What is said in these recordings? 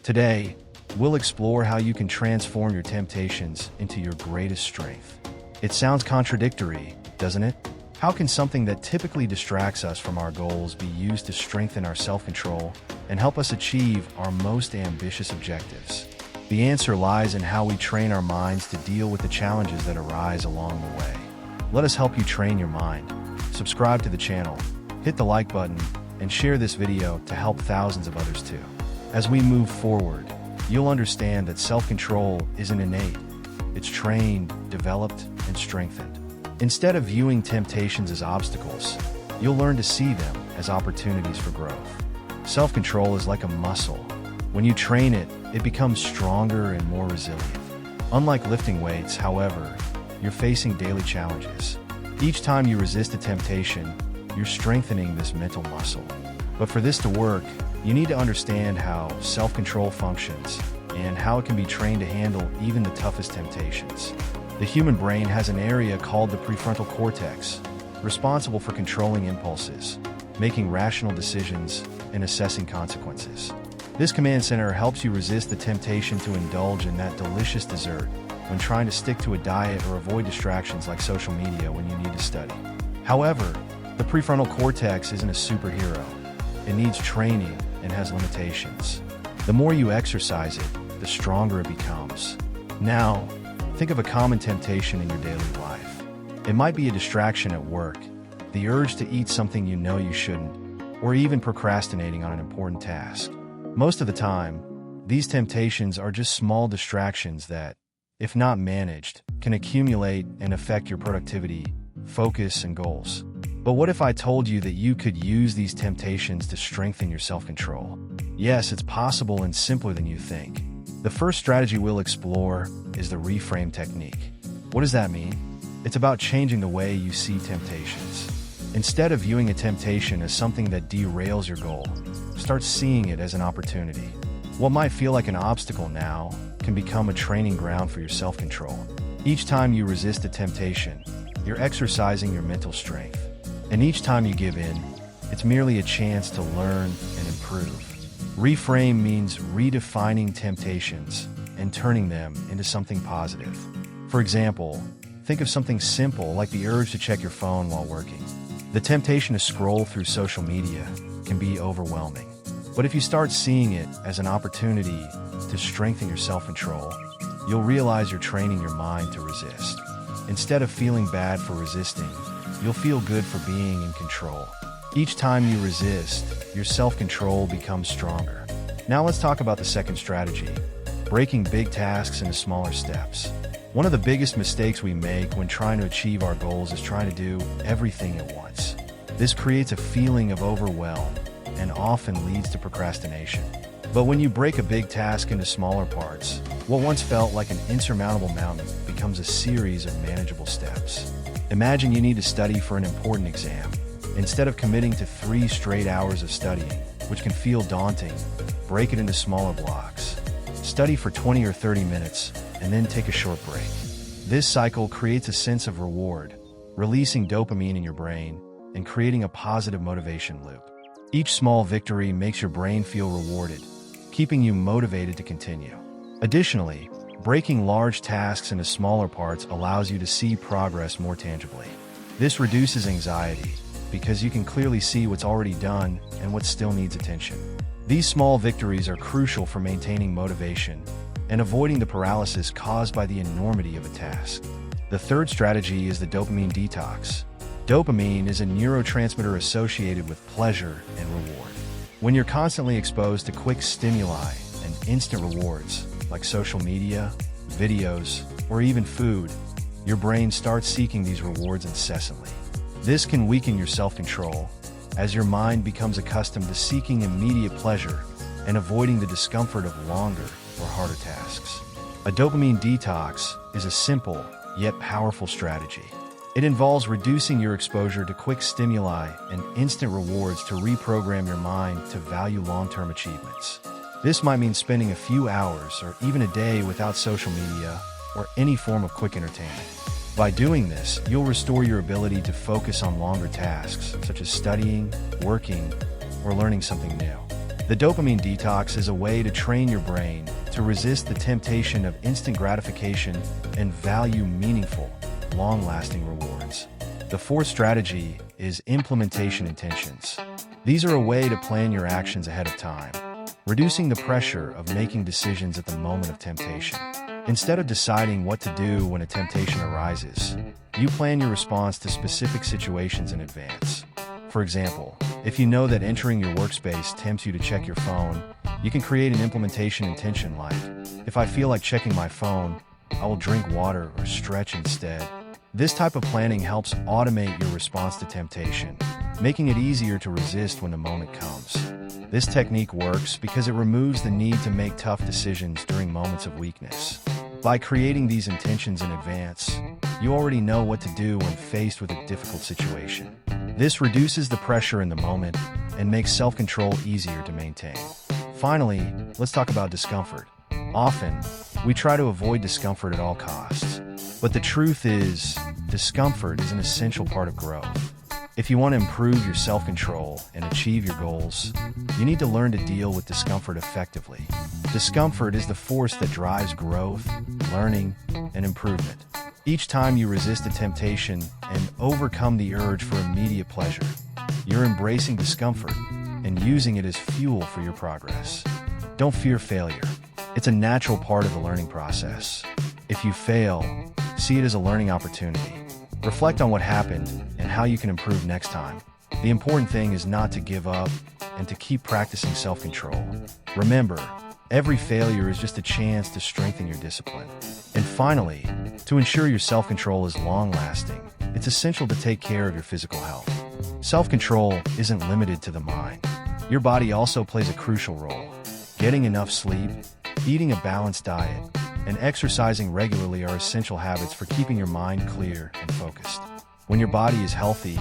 Today, we'll explore how you can transform your temptations into your greatest strength. It sounds contradictory, doesn't it? How can something that typically distracts us from our goals be used to strengthen our self-control and help us achieve our most ambitious objectives? The answer lies in how we train our minds to deal with the challenges that arise along the way. Let us help you train your mind. Subscribe to the channel, hit the like button, and share this video to help thousands of others too. As we move forward, you'll understand that self-control isn't innate. It's trained, developed, and strengthened. Instead of viewing temptations as obstacles, you'll learn to see them as opportunities for growth. Self-control is like a muscle. When you train it, it becomes stronger and more resilient. Unlike lifting weights, however, you're facing daily challenges. Each time you resist a temptation, you're strengthening this mental muscle. But for this to work, you need to understand how self-control functions and how it can be trained to handle even the toughest temptations. The human brain has an area called the prefrontal cortex, responsible for controlling impulses, making rational decisions, and assessing consequences. This command center helps you resist the temptation to indulge in that delicious dessert when trying to stick to a diet or avoid distractions like social media when you need to study. However, the prefrontal cortex isn't a superhero. It needs training and has limitations. The more you exercise it, the stronger it becomes. Now, think of a common temptation in your daily life. It might be a distraction at work, the urge to eat something you know you shouldn't, or even procrastinating on an important task. Most of the time, these temptations are just small distractions that, if not managed, can accumulate and affect your productivity, focus, and goals. But what if I told you that you could use these temptations to strengthen your self-control? Yes, it's possible and simpler than you think. The first strategy we'll explore is the reframe technique. What does that mean? It's about changing the way you see temptations. Instead of viewing a temptation as something that derails your goal, start seeing it as an opportunity. What might feel like an obstacle now can become a training ground for your self-control. Each time you resist a temptation, you're exercising your mental strength. And each time you give in, it's merely a chance to learn and improve. Reframe means redefining temptations and turning them into something positive. For example, think of something simple like the urge to check your phone while working. The temptation to scroll through social media can be overwhelming. But if you start seeing it as an opportunity to strengthen your self-control, you'll realize you're training your mind to resist. Instead of feeling bad for resisting, you'll feel good for being in control. Each time you resist, your self-control becomes stronger. Now let's talk about the second strategy, breaking big tasks into smaller steps. One of the biggest mistakes we make when trying to achieve our goals is trying to do everything at once. This creates a feeling of overwhelm and often leads to procrastination. But when you break a big task into smaller parts, what once felt like an insurmountable mountain becomes a series of manageable steps. Imagine you need to study for an important exam. Instead of committing to 3 straight hours of studying, which can feel daunting, break it into smaller blocks. Study for 20 or 30 minutes, and then take a short break. This cycle creates a sense of reward, releasing dopamine in your brain and creating a positive motivation loop. Each small victory makes your brain feel rewarded, keeping you motivated to continue. Additionally, breaking large tasks into smaller parts allows you to see progress more tangibly. This reduces anxiety because you can clearly see what's already done and what still needs attention. These small victories are crucial for maintaining motivation and avoiding the paralysis caused by the enormity of a task. The third strategy is the dopamine detox. Dopamine is a neurotransmitter associated with pleasure and reward. When you're constantly exposed to quick stimuli and instant rewards, like social media, videos, or even food, your brain starts seeking these rewards incessantly. This can weaken your self-control, as your mind becomes accustomed to seeking immediate pleasure and avoiding the discomfort of longer or harder tasks. A dopamine detox is a simple yet powerful strategy. It involves reducing your exposure to quick stimuli and instant rewards to reprogram your mind to value long-term achievements. This might mean spending a few hours or even a day without social media or any form of quick entertainment. By doing this, you'll restore your ability to focus on longer tasks, such as studying, working, or learning something new. The dopamine detox is a way to train your brain to resist the temptation of instant gratification and value meaningful, long-lasting rewards. The fourth strategy is implementation intentions. These are a way to plan your actions ahead of time, reducing the pressure of making decisions at the moment of temptation. Instead of deciding what to do when a temptation arises, you plan your response to specific situations in advance. For example, if you know that entering your workspace tempts you to check your phone, you can create an implementation intention like, if I feel like checking my phone, I will drink water or stretch instead. This type of planning helps automate your response to temptation, making it easier to resist when the moment comes. This technique works because it removes the need to make tough decisions during moments of weakness. By creating these intentions in advance, you already know what to do when faced with a difficult situation. This reduces the pressure in the moment and makes self-control easier to maintain. Finally, let's talk about discomfort. Often, we try to avoid discomfort at all costs. But the truth is, discomfort is an essential part of growth. If you want to improve your self-control and achieve your goals, you need to learn to deal with discomfort effectively. Discomfort is the force that drives growth, learning, and improvement. Each time you resist a temptation and overcome the urge for immediate pleasure, you're embracing discomfort and using it as fuel for your progress. Don't fear failure. It's a natural part of the learning process. If you fail, see it as a learning opportunity. Reflect on what happened and how you can improve next time. The important thing is not to give up and to keep practicing self-control. Remember, every failure is just a chance to strengthen your discipline. And finally, to ensure your self-control is long-lasting, it's essential to take care of your physical health. Self-control isn't limited to the mind. Your body also plays a crucial role. Getting enough sleep, eating a balanced diet, and exercising regularly are essential habits for keeping your mind clear and focused. When your body is healthy,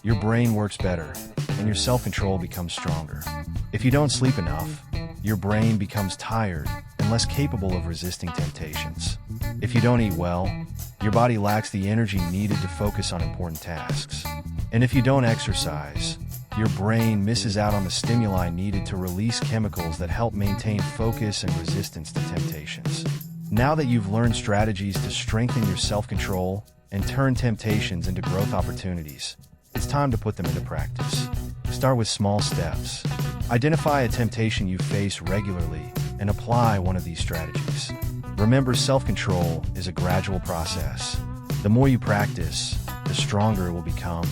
your brain works better, and your self-control becomes stronger. If you don't sleep enough, your brain becomes tired and less capable of resisting temptations. If you don't eat well, your body lacks the energy needed to focus on important tasks. And if you don't exercise, your brain misses out on the stimuli needed to release chemicals that help maintain focus and resistance to temptations. Now that you've learned strategies to strengthen your self-control and turn temptations into growth opportunities, it's time to put them into practice. Start with small steps. Identify a temptation you face regularly and apply one of these strategies. Remember, self-control is a gradual process. The more you practice, the stronger it will become.